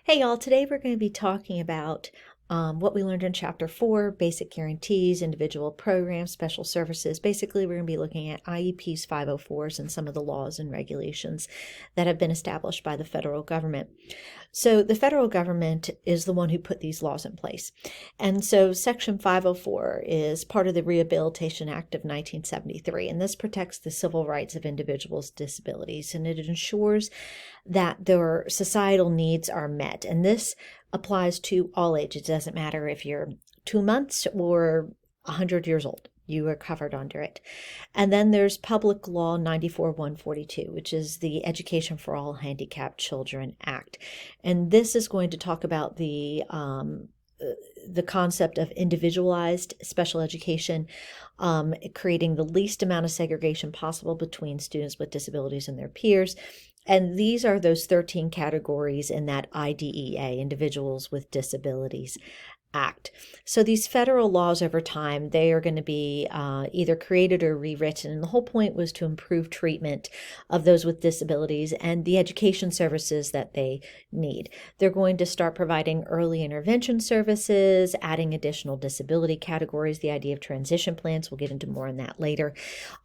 Hey y'all, today we're going to be talking about what we learned in Chapter 4, Basic Guarantees, Individual Programs, Special Services. Basically, we're going to be looking at IEPs 504s and some of the laws and regulations that have been established by the federal government. So the federal government is the one who put these laws in place. And so Section 504 is part of the Rehabilitation Act of 1973, and this protects the civil rights of individuals with disabilities, and it ensures that their societal needs are met. And this applies to all ages. It doesn't matter if you're 2 months or 100 years old. You are covered under it. And then there's Public Law 94-142, which is the Education for All Handicapped Children Act. And this is going to talk about the concept of individualized special education, creating the least amount of segregation possible between students with disabilities and their peers. And these are those 13 categories in that IDEA, Individuals with Disabilities Act. So these federal laws over time, they are going to be either created or rewritten. And the whole point was to improve treatment of those with disabilities and the education services that they need. They're going to start providing early intervention services, adding additional disability categories, the idea of transition plans. We'll get into more on that later.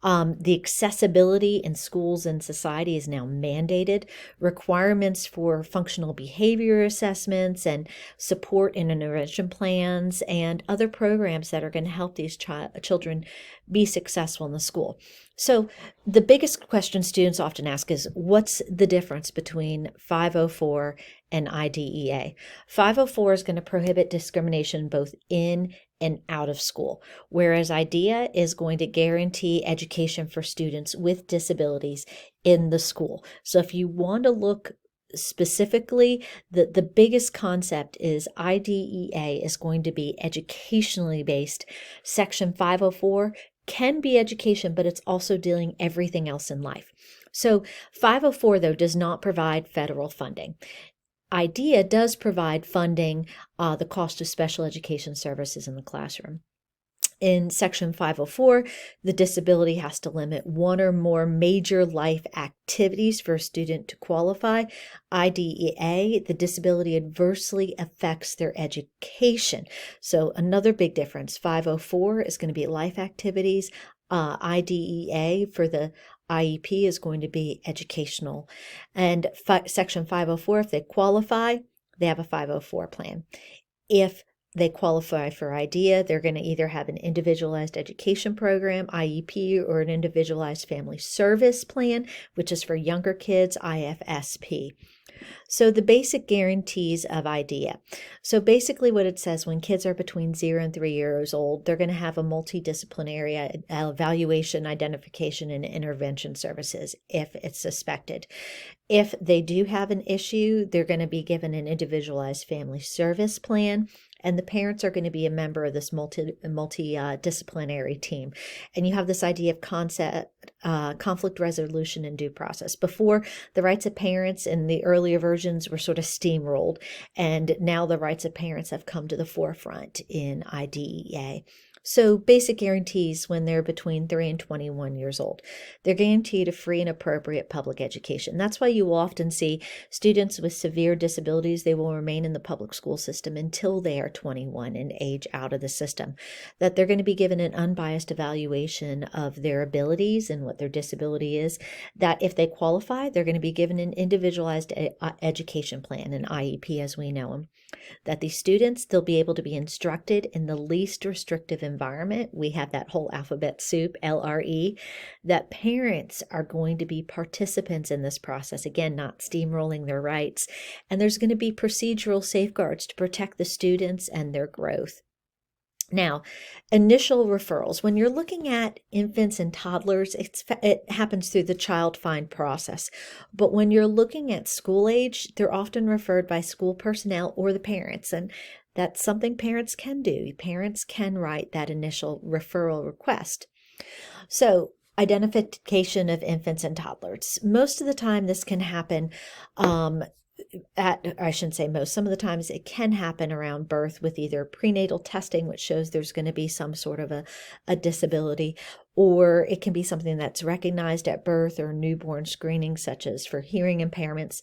The accessibility in schools and society is now mandated. Requirements for functional behavior assessments and support and intervention plans and other programs that are going to help these children be successful in the school. So the biggest question students often ask is, what's the difference between 504 and IDEA? 504 is going to prohibit discrimination both in and out of school, whereas IDEA is going to guarantee education for students with disabilities in the school. So if you want to look specifically, the biggest concept is IDEA is going to be educationally based. Section 504 can be education, but it's also dealing everything else in life. So 504, though, does not provide federal funding. IDEA does provide funding, the cost of special education services in the classroom. In Section 504, the disability has to limit one or more major life activities for a student to qualify. IDEA, the disability adversely affects their education. So another big difference, 504 is going to be life activities. IDEA for the IEP is going to be educational. And Section 504, if they qualify, they have a 504 plan. If they qualify for IDEA, they're going to either have an individualized education program, IEP, or an individualized family service plan, which is for younger kids, IFSP. So the basic guarantees of IDEA. So basically what it says, when kids are between 0 and 3 years old, they're going to have a multidisciplinary evaluation, identification, and intervention services if it's suspected. If they do have an issue, they're going to be given an individualized family service plan, and the parents are going to be a member of this multidisciplinary team. And you have this idea of conflict resolution and due process. Before, the rights of parents in the earlier versions were sort of steamrolled, and now the rights of parents have come to the forefront in IDEA. So basic guarantees when they're between 3 and 21 years old. They're guaranteed a free and appropriate public education. That's why you will often see students with severe disabilities, they will remain in the public school system until they are 21 and age out of the system. That they're going to be given an unbiased evaluation of their abilities and what their disability is. That if they qualify, they're going to be given an individualized education plan, an IEP as we know them. That these students, they'll be able to be instructed in the least restrictive environment. We have that whole alphabet soup, LRE. That parents are going to be participants in this process, again, not steamrolling their rights. And there's going to be procedural safeguards to protect the students and their growth. Now, initial referrals. When you're looking at infants and toddlers, it happens through the child find process. But when you're looking at school age, they're often referred by school personnel or the parents. And that's something parents can do. Parents can write that initial referral request. So, identification of infants and toddlers. Most of the time, this can happen I shouldn't say most, some of the times it can happen around birth with either prenatal testing, which shows there's going to be some sort of a disability, or it can be something that's recognized at birth or newborn screening, such as for hearing impairments.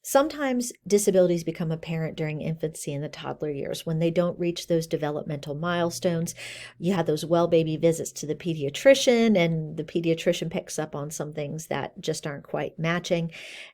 Sometimes disabilities become apparent during infancy and the toddler years when they don't reach those developmental milestones. You have those well baby visits to the pediatrician, and the pediatrician picks up on some things that just aren't quite matching.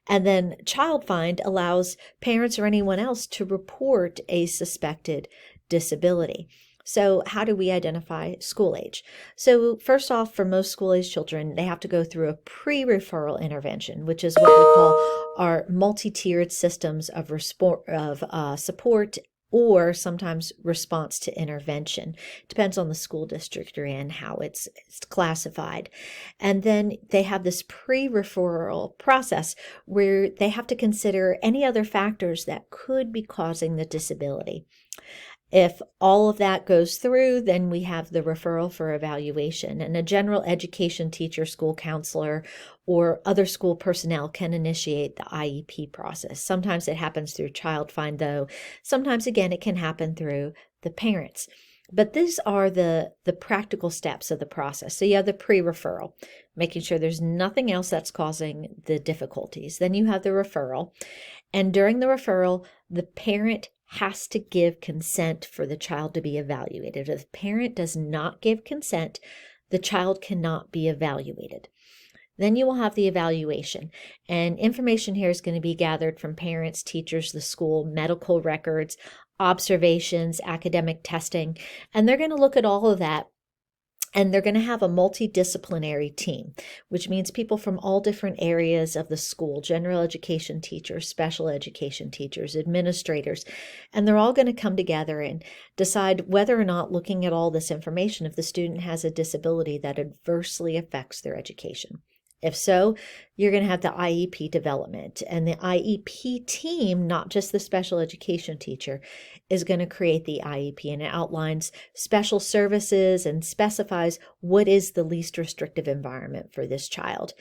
And then Child Find allows parents or anyone else to report a suspected disability. So how do we identify school age? So first off, for most school age children, they have to go through a pre-referral intervention, which is what we call our multi-tiered systems of support, or sometimes response to intervention. Depends on the school district you're in, how it's classified. And then they have this pre-referral process where they have to consider any other factors that could be causing the disability. If all of that goes through, then we have the referral for evaluation, and a general education teacher, school counselor, or other school personnel can initiate the IEP process. Sometimes it happens through Child Find, though. Sometimes, again, it can happen through the parents. But these are the practical steps of the process. So you have the pre-referral, making sure there's nothing else that's causing the difficulties. Then you have the referral. And during the referral, the parent has to give consent for the child to be evaluated. If the parent does not give consent, the child cannot be evaluated. Then you will have the evaluation, and information here is going to be gathered from parents, teachers, the school, medical records, observations, academic testing, and they're going to look at all of that. And they're going to have a multidisciplinary team, which means people from all different areas of the school, general education teachers, special education teachers, administrators, and they're all going to come together and decide whether or not, looking at all this information, if the student has a disability that adversely affects their education. If so, you're going to have the IEP development, and the IEP team, not just the special education teacher, is going to create the IEP, and it outlines special services and specifies what is the least restrictive environment for this child.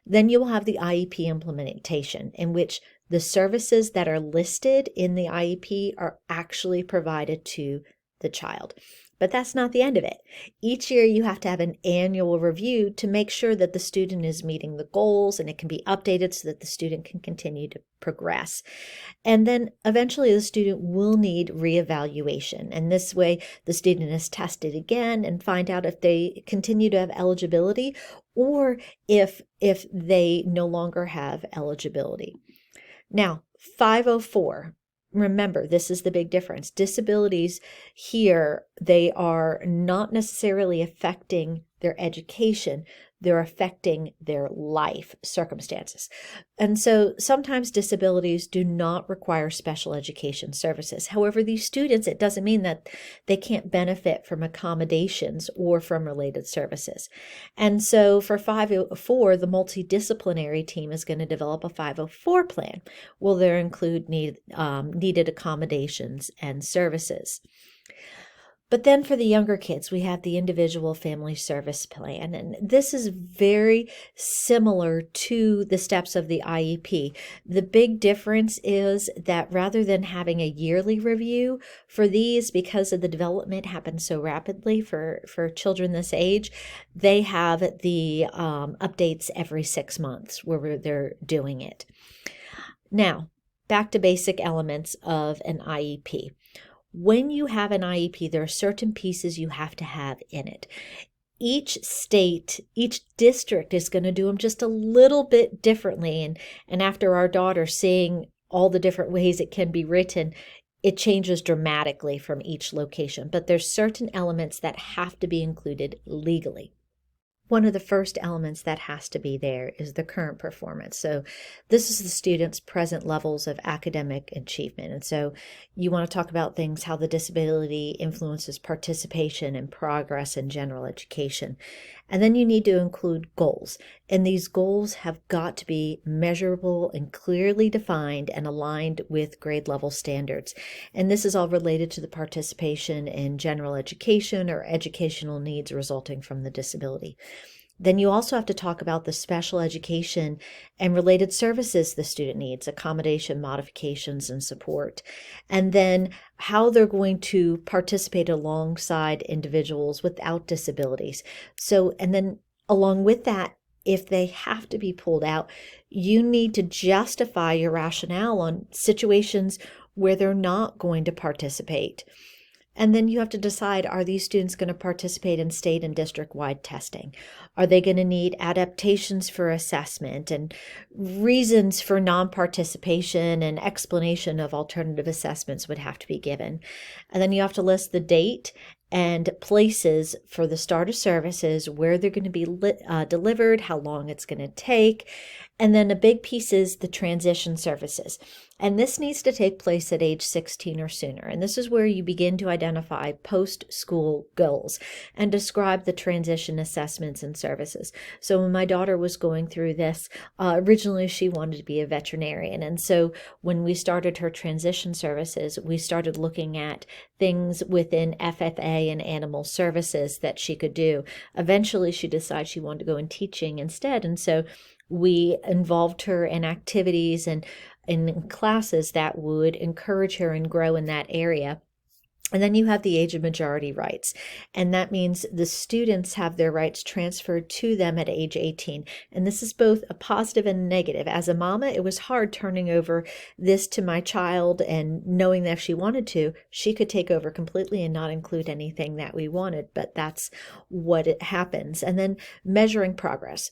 Then you will have the IEP implementation, in which the services that are listed in the IEP are actually provided to the child. But that's not the end of it. Each year you have to have an annual review to make sure that the student is meeting the goals, and it can be updated so that the student can continue to progress. And then eventually the student will need reevaluation. And this way the student is tested again and find out if they continue to have eligibility, or if they no longer have eligibility. Now, 504. Remember, this is the big difference. Disabilities here, they are not necessarily affecting their education. They're affecting their life circumstances. And so sometimes disabilities do not require special education services. However, these students, it doesn't mean that they can't benefit from accommodations or from related services. And so for 504, the multidisciplinary team is going to develop a 504 plan. Will there include needed accommodations and services? But then for the younger kids, we have the individual family service plan. And this is very similar to the steps of the IEP. The big difference is that rather than having a yearly review for these, because of the development happens so rapidly for children this age, they have the updates every 6 months where they're doing it. Now, back to basic elements of an IEP. When you have an IEP, there are certain pieces you have to have in it. Each state, each district is going to do them just a little bit differently. And after our daughter seeing all the different ways it can be written, it changes dramatically from each location. But there's certain elements that have to be included legally. One of the first elements that has to be there is the current performance. So this is the student's present levels of academic achievement. And so you want to talk about things, how the disability influences participation and progress in general education. And then you need to include goals. And these goals have got to be measurable and clearly defined and aligned with grade level standards. And this is all related to the participation in general education or educational needs resulting from the disability. Then you also have to talk about the special education and related services the student needs, accommodation, modifications, and support. And then how they're going to participate alongside individuals without disabilities. So, and then along with that, if they have to be pulled out, you need to justify your rationale on situations where they're not going to participate. And then you have to decide, are these students going to participate in state and district-wide testing? Are they going to need adaptations for assessment, and reasons for non-participation and explanation of alternative assessments would have to be given? And then you have to list the date and places for the start of services, where they're going to be delivered, how long it's going to take. And then a big piece is the transition services. And this needs to take place at age 16 or sooner. And this is where you begin to identify post-school goals and describe the transition assessments and services. So when my daughter was going through this, originally she wanted to be a veterinarian. And so when we started her transition services, we started looking at things within FFA and animal services that she could do. Eventually she decided she wanted to go in teaching instead. And so we involved her in activities and in classes that would encourage her and grow in that area. And then you have the age of majority rights. And that means the students have their rights transferred to them at age 18. And this is both a positive and negative. As a mama, it was hard turning over this to my child and knowing that if she wanted to, she could take over completely and not include anything that we wanted. But that's what it happens. And then measuring progress.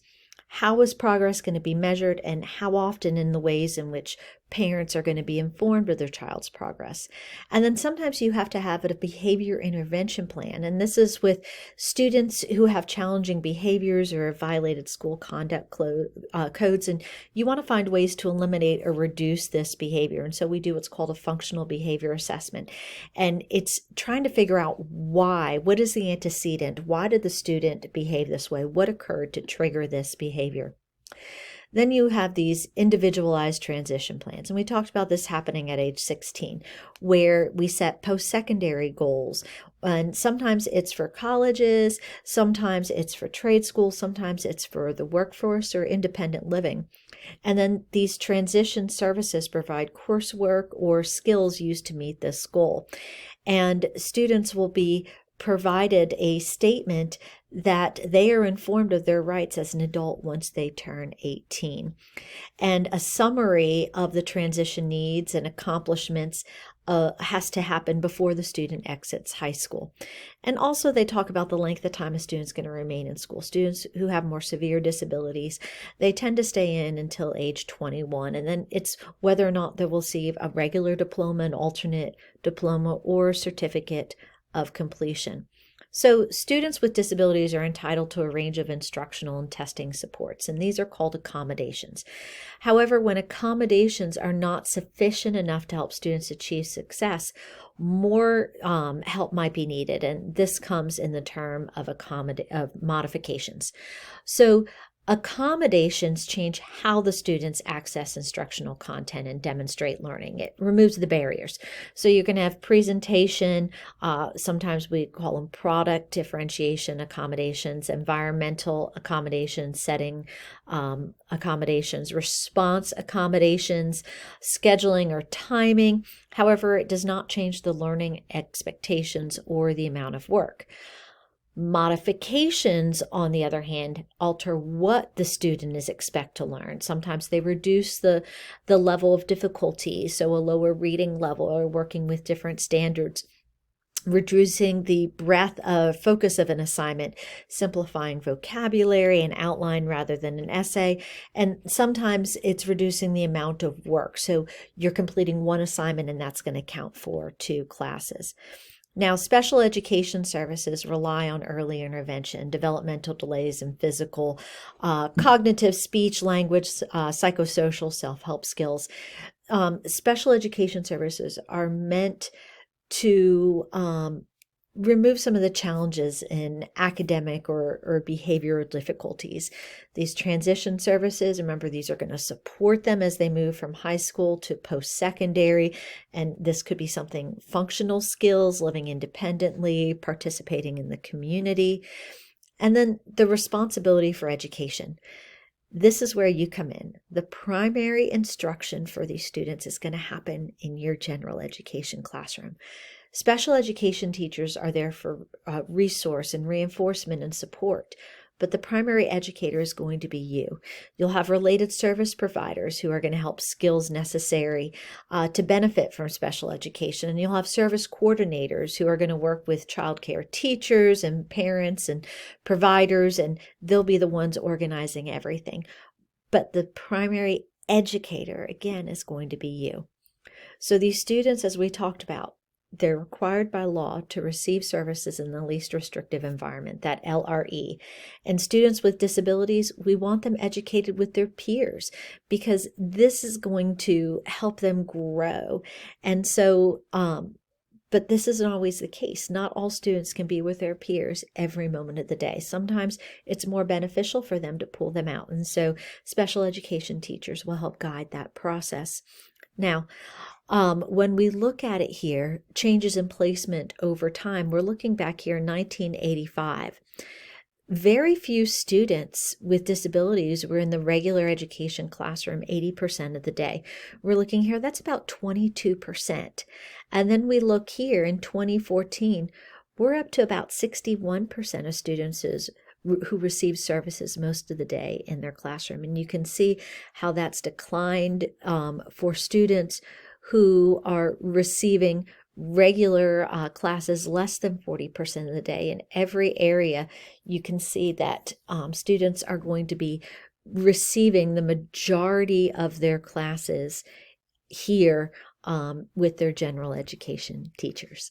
How is progress going to be measured, and how often in the ways in which parents are going to be informed of their child's progress? And then sometimes you have to have a behavior intervention plan. And this is with students who have challenging behaviors or have violated school conduct codes. And you want to find ways to eliminate or reduce this behavior. And so we do what's called a functional behavior assessment. And it's trying to figure out why. What is the antecedent? Why did the student behave this way? What occurred to trigger this behavior? Then you have these individualized transition plans. And we talked about this happening at age 16, where we set post-secondary goals. And sometimes it's for colleges, sometimes it's for trade schools, sometimes it's for the workforce or independent living. And then these transition services provide coursework or skills used to meet this goal. And students will be provided a statement that they are informed of their rights as an adult once they turn 18. And a summary of the transition needs and accomplishments has to happen before the student exits high school. And also they talk about the length of time a student's going to remain in school. Students who have more severe disabilities, they tend to stay in until age 21. And then it's whether or not they will receive a regular diploma, an alternate diploma, or certificate of completion. So students with disabilities are entitled to a range of instructional and testing supports, and these are called accommodations. However, when accommodations are not sufficient enough to help students achieve success, more help might be needed, and this comes in the term of modifications. So accommodations change how the students access instructional content and demonstrate learning. It removes the barriers. So you can have presentation, sometimes we call them product differentiation accommodations, environmental accommodations, setting accommodations, response accommodations, scheduling or timing. However, it does not change the learning expectations or the amount of work. Modifications, on the other hand, alter what the student is expected to learn. Sometimes they reduce the level of difficulty, so a lower reading level, or working with different standards, reducing the breadth of focus of an assignment, simplifying vocabulary and outline rather than an essay. And sometimes it's reducing the amount of work. So you're completing one assignment and that's going to count for 2 classes. Now, special education services rely on early intervention, developmental delays in physical, cognitive, speech, language, psychosocial, self-help skills. Special education services are meant to remove some of the challenges in academic or behavioral difficulties. These transition services, remember, these are going to support them as they move from high school to post-secondary. And this could be something functional skills, living independently, participating in the community. And then the responsibility for education. This is where you come in. The primary instruction for these students is going to happen in your general education classroom. Special education teachers are there for resource and reinforcement and support, but the primary educator is going to be you. You'll have related service providers who are going to help skills necessary to benefit from special education. And you'll have service coordinators who are going to work with childcare teachers and parents and providers, and they'll be the ones organizing everything. But the primary educator, again, is going to be you. So these students, as we talked about, they're required by law to receive services in the least restrictive environment, that LRE. And students with disabilities, we want them educated with their peers because this is going to help them grow. And so, but this isn't always the case. Not all students can be with their peers every moment of the day. Sometimes it's more beneficial for them to pull them out. And so special education teachers will help guide that process. Now, when we look at it here, changes in placement over time, we're looking back here in 1985. Very few students with disabilities were in the regular education classroom 80% of the day. We're looking here, that's about 22%. And then we look here in 2014, we're up to about 61% of students who receive services most of the day in their classroom. And you can see how that's declined for students who are receiving regular classes less than 40% of the day. In every area, you can see that students are going to be receiving the majority of their classes here with their general education teachers.